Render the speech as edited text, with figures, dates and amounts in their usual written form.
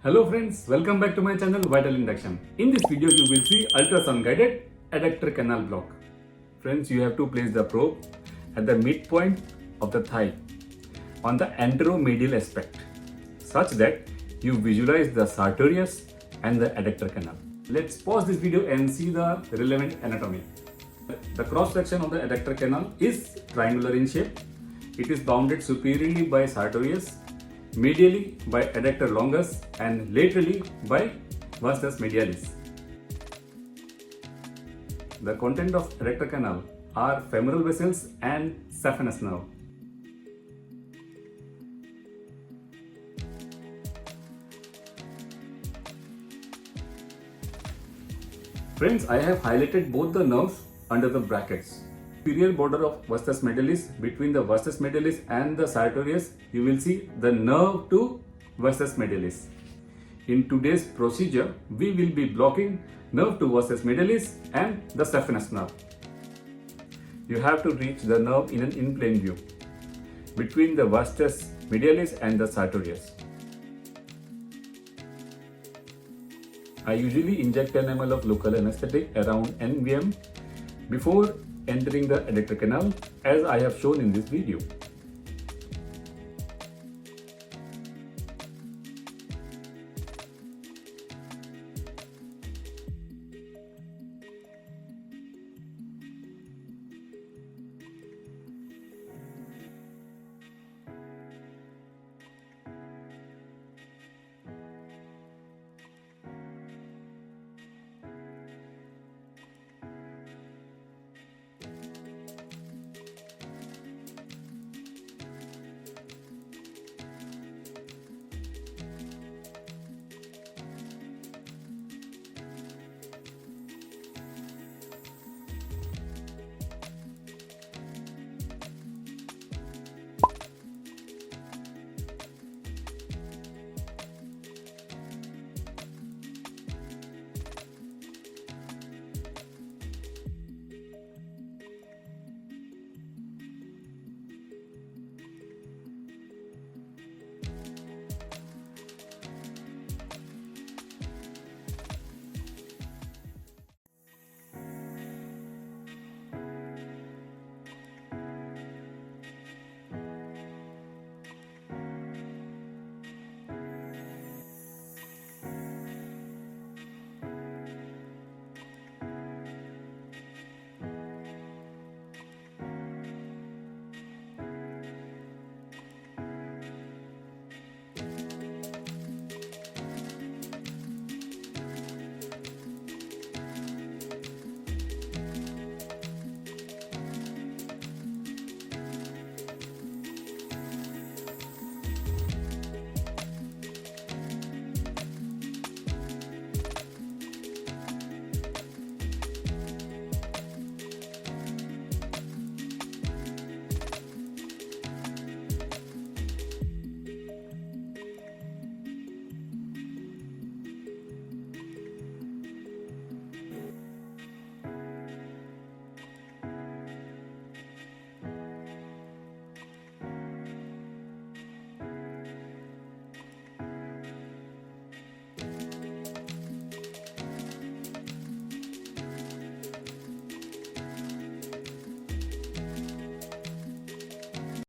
Hello friends, welcome back to my channel Vital Induction. In this video you will see ultrasound guided adductor canal block. Friends, you have to place the probe at the midpoint of the thigh on the anteromedial aspect such that you visualize the sartorius and the adductor canal. Let's pause this video and see the relevant anatomy. The cross section of the adductor canal is triangular in shape. It is bounded superiorly by sartorius, medially by adductor longus and laterally by Vastus Medialis. The content of adductor canal are femoral vessels and saphenous nerve. Friends, I have highlighted both the nerves under the brackets. Superior border of Vastus Medialis, between the Vastus Medialis and the sartorius, you will see the nerve to Vastus Medialis. In today's procedure, we will be blocking nerve to Vastus Medialis and the saphenous nerve. You have to reach the nerve in an in-plane view between the Vastus Medialis and the sartorius. I usually inject 10 ml of local anesthetic around NVM before entering the adductor canal, as I have shown in this video.